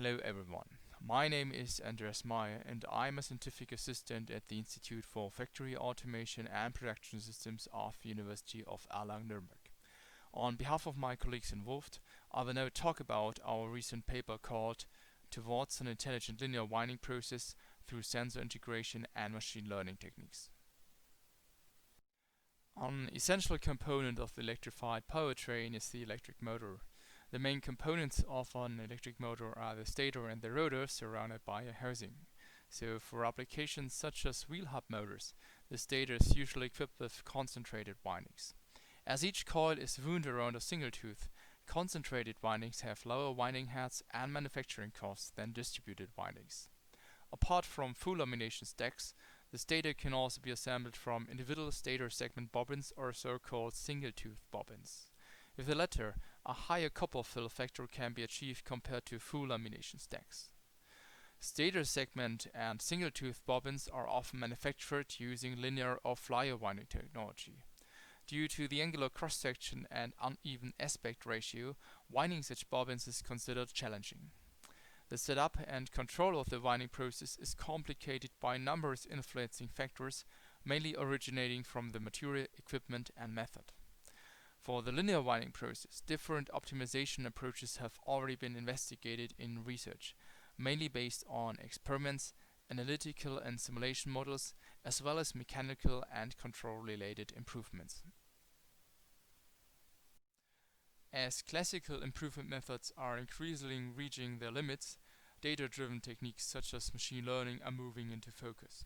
Hello everyone. My name is Andreas Mayr and I'm a scientific assistant at the Institute for Factory Automation and Production Systems of the University of Erlangen-Nuremberg. On behalf of my colleagues involved, I will now talk about our recent paper called Towards an Intelligent Linear Winding Process through Sensor Integration and Machine Learning Techniques. An essential component of the electrified powertrain is the electric motor. The main components of an electric motor are the stator and the rotor surrounded by a housing. So for applications such as wheel hub motors, the stator is usually equipped with concentrated windings. As each coil is wound around a single tooth, concentrated windings have lower winding heads and manufacturing costs than distributed windings. Apart from full lamination stacks, the stator can also be assembled from individual stator segment bobbins or so-called single-tooth bobbins. With the latter, a higher copper fill factor can be achieved compared to full lamination stacks. Stator segment and single-tooth bobbins are often manufactured using linear or flyer winding technology. Due to the angular cross-section and uneven aspect ratio, winding such bobbins is considered challenging. The setup and control of the winding process is complicated by numerous influencing factors, mainly originating from the material, equipment and method. For the linear winding process, different optimization approaches have already been investigated in research, mainly based on experiments, analytical and simulation models, as well as mechanical and control-related improvements. As classical improvement methods are increasingly reaching their limits, data-driven techniques such as machine learning are moving into focus.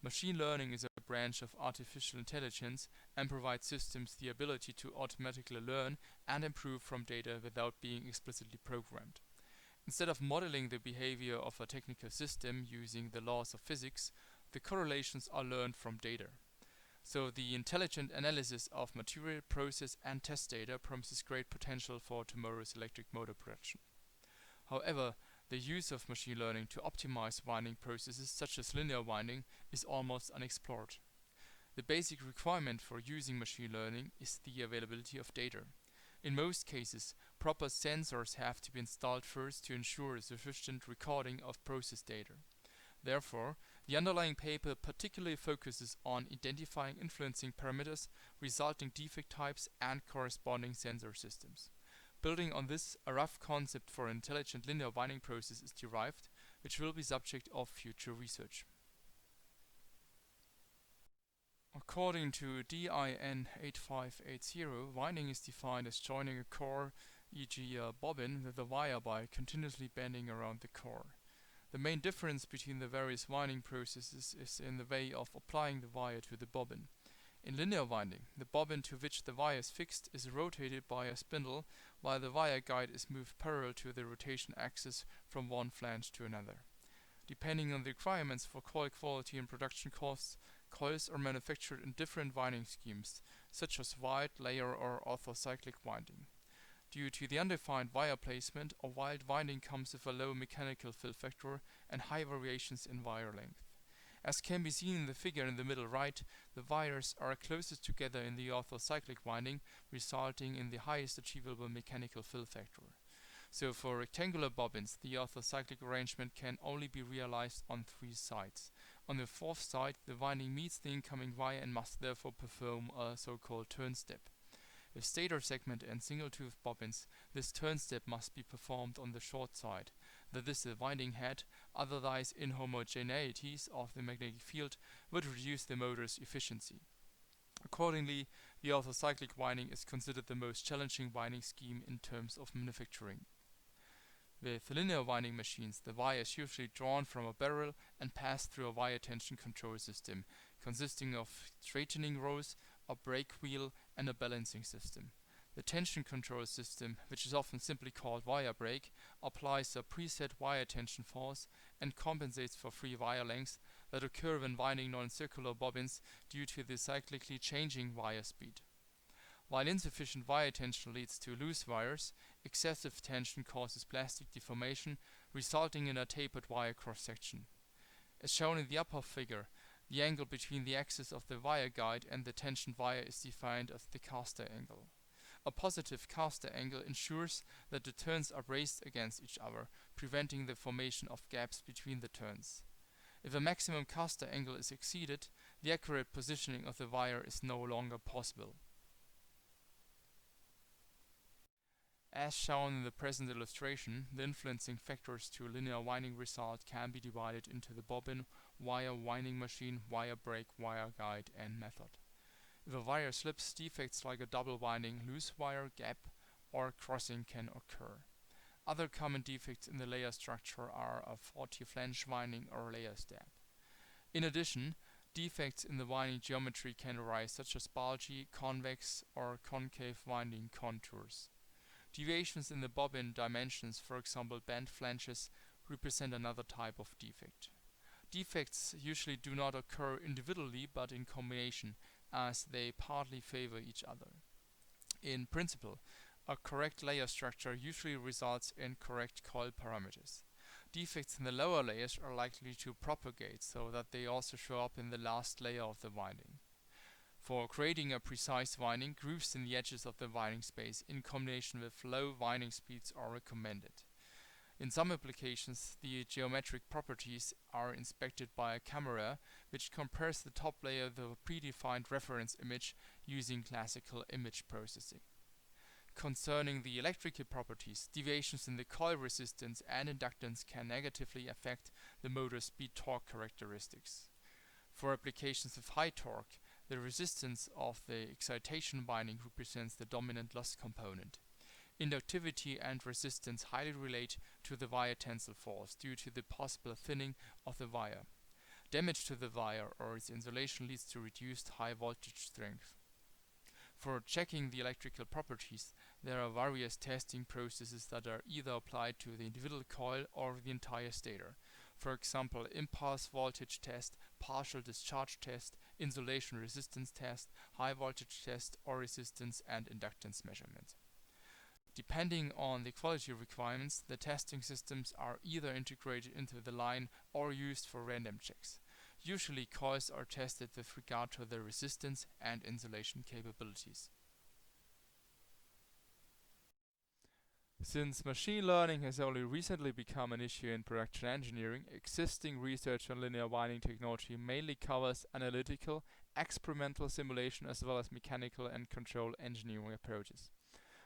Machine learning is a branch of artificial intelligence and provides systems the ability to automatically learn and improve from data without being explicitly programmed. Instead of modeling the behavior of a technical system using the laws of physics, the correlations are learned from data. So the intelligent analysis of material, process and test data promises great potential for tomorrow's electric motor production. However, the use of machine learning to optimize winding processes such as linear winding is almost unexplored. The basic requirement for using machine learning is the availability of data. In most cases, proper sensors have to be installed first to ensure a sufficient recording of process data. Therefore, the underlying paper particularly focuses on identifying influencing parameters, resulting defect types and corresponding sensor systems. Building on this, a rough concept for an intelligent linear winding process is derived, which will be subject of future research. According to DIN 8580, winding is defined as joining a core, e.g. a bobbin, with a wire by continuously bending around the core. The main difference between the various winding processes is in the way of applying the wire to the bobbin. In linear winding, the bobbin to which the wire is fixed is rotated by a spindle, while the wire guide is moved parallel to the rotation axis from one flange to another. Depending on the requirements for coil quality and production costs, coils are manufactured in different winding schemes, such as wide, layer or orthocyclic winding. Due to the undefined wire placement, a wild winding comes with a low mechanical fill factor and high variations in wire length. As can be seen in the figure in the middle right, the wires are closest together in the orthocyclic winding, resulting in the highest achievable mechanical fill factor. So for rectangular bobbins, the orthocyclic arrangement can only be realized on 3 sides. On the 4th side, the winding meets the incoming wire and must therefore perform a so-called turn step. With stator segment and single-tooth bobbins, this turn step must be performed on the short side, that is the winding head, otherwise inhomogeneities of the magnetic field would reduce the motor's efficiency. Accordingly, the orthocyclic winding is considered the most challenging winding scheme in terms of manufacturing. With linear winding machines, the wire is usually drawn from a barrel and passed through a wire tension control system, consisting of straightening rows, a brake wheel and a balancing system. The tension control system, which is often simply called wire brake, applies a preset wire tension force and compensates for free wire lengths that occur when winding non-circular bobbins due to the cyclically changing wire speed. While insufficient wire tension leads to loose wires, excessive tension causes plastic deformation, resulting in a tapered wire cross-section. As shown in the upper figure, the angle between the axis of the wire guide and the tensioned wire is defined as the caster angle. A positive caster angle ensures that the turns are braced against each other, preventing the formation of gaps between the turns. If a maximum caster angle is exceeded, the accurate positioning of the wire is no longer possible. As shown in the present illustration, the influencing factors to a linear winding result can be divided into the bobbin, wire winding machine, wire brake, wire guide, and method. If a wire slips, defects like a double winding, loose wire, gap, or crossing can occur. Other common defects in the layer structure are a faulty flange winding or layer stab. In addition, defects in the winding geometry can arise, such as bulgy, convex, or concave winding contours. Deviations in the bobbin dimensions, for example bent flanges, represent another type of defect. Defects usually do not occur individually but in combination, as they partly favor each other. In principle, a correct layer structure usually results in correct coil parameters. Defects in the lower layers are likely to propagate so that they also show up in the last layer of the winding. For creating a precise winding, grooves in the edges of the winding space in combination with low winding speeds are recommended. In some applications, the geometric properties are inspected by a camera, which compares the top layer with a predefined reference image using classical image processing. Concerning the electrical properties, deviations in the coil resistance and inductance can negatively affect the motor speed-torque characteristics. For applications of high torque, the resistance of the excitation winding represents the dominant loss component. Inductivity and resistance highly relate to the wire tensile force due to the possible thinning of the wire. Damage to the wire or its insulation leads to reduced high voltage strength. For checking the electrical properties, there are various testing processes that are either applied to the individual coil or the entire stator. For example, impulse voltage test, partial discharge test, insulation resistance test, high voltage test, or resistance and inductance measurement. Depending on the quality requirements, the testing systems are either integrated into the line or used for random checks. Usually coils are tested with regard to their resistance and insulation capabilities. Since machine learning has only recently become an issue in production engineering, existing research on linear winding technology mainly covers analytical, experimental simulation as well as mechanical and control engineering approaches.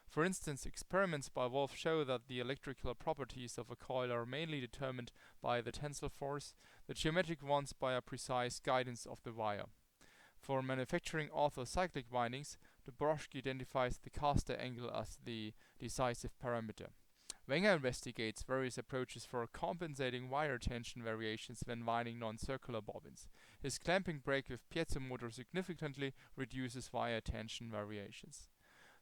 For instance, experiments by Wolf show that the electrical properties of a coil are mainly determined by the tensile force, the geometric ones by a precise guidance of the wire. For manufacturing orthocyclic windings, Dubrovsky identifies the caster angle as the decisive parameter. Wenger investigates various approaches for compensating wire tension variations when winding non-circular bobbins. His clamping brake with piezo motor significantly reduces wire tension variations.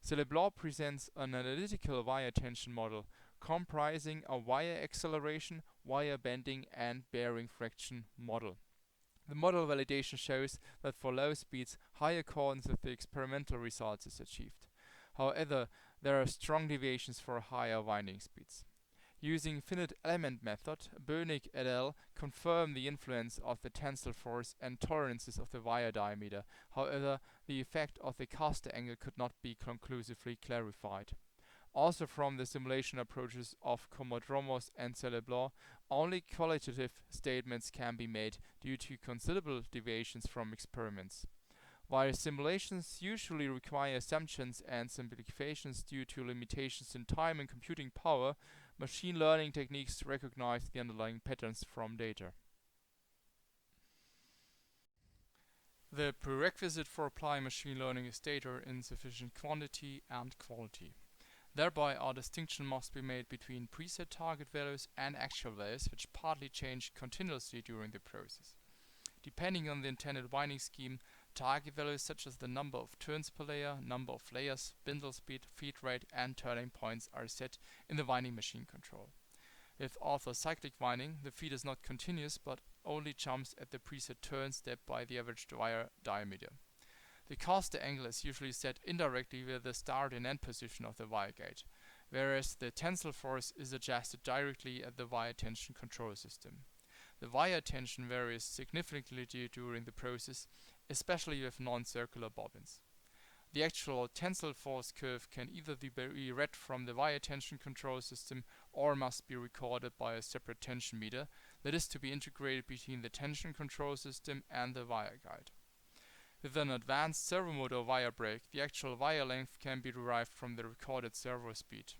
Celeblanc presents an analytical wire tension model comprising a wire acceleration, wire bending, and bearing fraction model. The model validation shows that for low speeds, high accordance with the experimental results is achieved. However, there are strong deviations for higher winding speeds. Using finite element method, Dominik et al. Confirm the influence of the tensile force and tolerances of the wire diameter. However, the effect of the caster angle could not be conclusively clarified. Also from the simulation approaches of Komodromos and Celeblanc, only qualitative statements can be made due to considerable deviations from experiments. While simulations usually require assumptions and simplifications due to limitations in time and computing power, machine learning techniques recognize the underlying patterns from data. The prerequisite for applying machine learning is data in sufficient quantity and quality. Thereby, our distinction must be made between preset target values and actual values, which partly change continuously during the process. Depending on the intended winding scheme, target values such as the number of turns per layer, number of layers, spindle speed, feed rate, and turning points are set in the winding machine control. With orthocyclic winding, the feed is not continuous but only jumps at the preset turn step by the average wire diameter. The caster angle is usually set indirectly with the start and end position of the wire gauge, whereas the tensile force is adjusted directly at the wire tension control system. The wire tension varies significantly during the process, especially with non-circular bobbins. The actual tensile force curve can either be read from the wire tension control system or must be recorded by a separate tension meter that is to be integrated between the tension control system and the wire guide. With an advanced servomotor wire brake, the actual wire length can be derived from the recorded servo speed.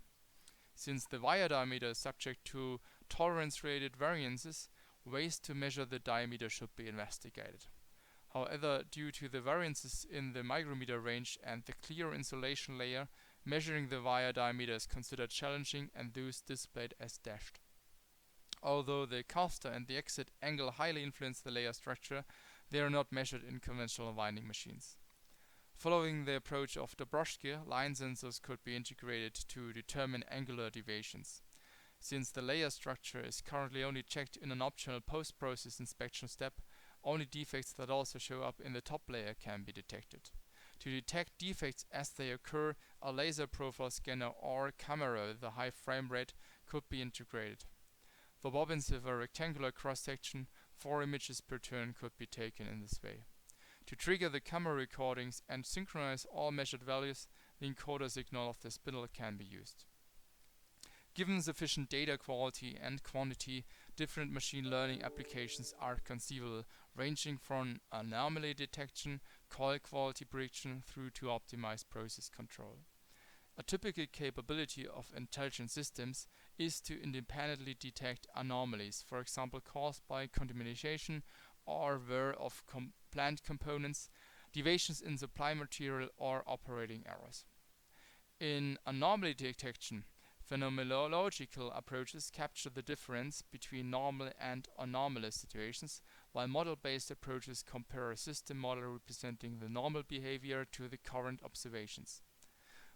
Since the wire diameter is subject to tolerance-related variances, ways to measure the diameter should be investigated. However, due to the variances in the micrometer range and the clear insulation layer, measuring the wire diameter is considered challenging and thus displayed as dashed. Although the caster and the exit angle highly influence the layer structure, they are not measured in conventional winding machines. Following the approach of Dobroschke, line sensors could be integrated to determine angular deviations. Since the layer structure is currently only checked in an optional post-process inspection step, only defects that also show up in the top layer can be detected. To detect defects as they occur, a laser profile scanner or camera with a high frame rate could be integrated. For bobbins with a rectangular cross-section, 4 images per turn could be taken in this way. To trigger the camera recordings and synchronize all measured values, the encoder signal of the spindle can be used. Given sufficient data quality and quantity, different machine learning applications are conceivable, ranging from anomaly detection, coil quality prediction, through to optimized process control. A typical capability of intelligent systems is to independently detect anomalies, for example caused by contamination or wear of plant components, deviations in supply material, or operating errors. In anomaly detection, phenomenological approaches capture the difference between normal and anomalous situations, while model-based approaches compare a system model representing the normal behavior to the current observations.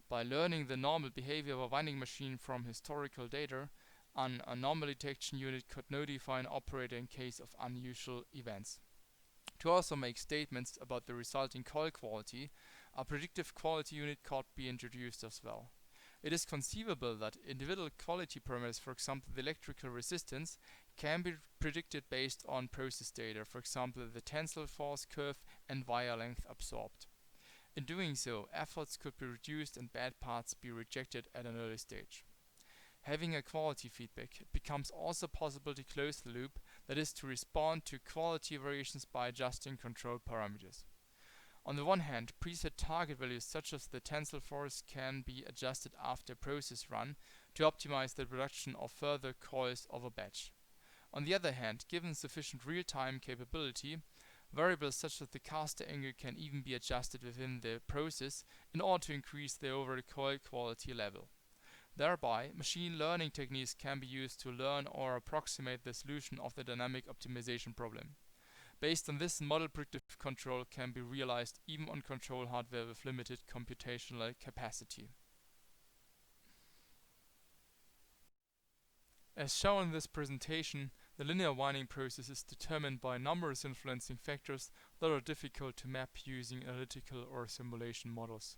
By learning the normal behavior of a winding machine from historical data, an anomaly detection unit could notify an operator in case of unusual events. To also make statements about the resulting coil quality, a predictive quality unit could be introduced as well. It is conceivable that individual quality parameters, for example the electrical resistance, can be predicted based on process data, for example the tensile force curve and wire length absorbed. In doing so, efforts could be reduced and bad parts be rejected at an early stage. Having a quality feedback, it becomes also possible to close the loop, that is to respond to quality variations by adjusting control parameters. On the one hand, preset target values such as the tensile force can be adjusted after a process run to optimize the production of further coils of a batch. On the other hand, given sufficient real-time capability, variables such as the caster angle can even be adjusted within the process in order to increase the overall coil quality level. Thereby, machine learning techniques can be used to learn or approximate the solution of the dynamic optimization problem. Based on this, model predictive control can be realized even on control hardware with limited computational capacity. As shown in this presentation, the linear winding process is determined by numerous influencing factors that are difficult to map using analytical or simulation models.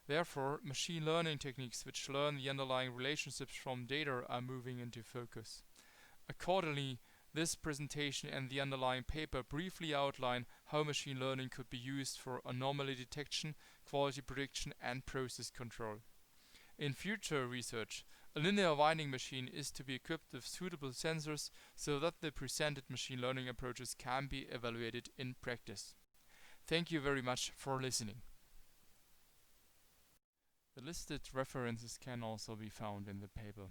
Therefore, machine learning techniques which learn the underlying relationships from data are moving into focus. Accordingly, this presentation and the underlying paper briefly outline how machine learning could be used for anomaly detection, quality prediction, and process control. In future research, a linear winding machine is to be equipped with suitable sensors so that the presented machine learning approaches can be evaluated in practice. Thank you very much for listening. The listed references can also be found in the paper.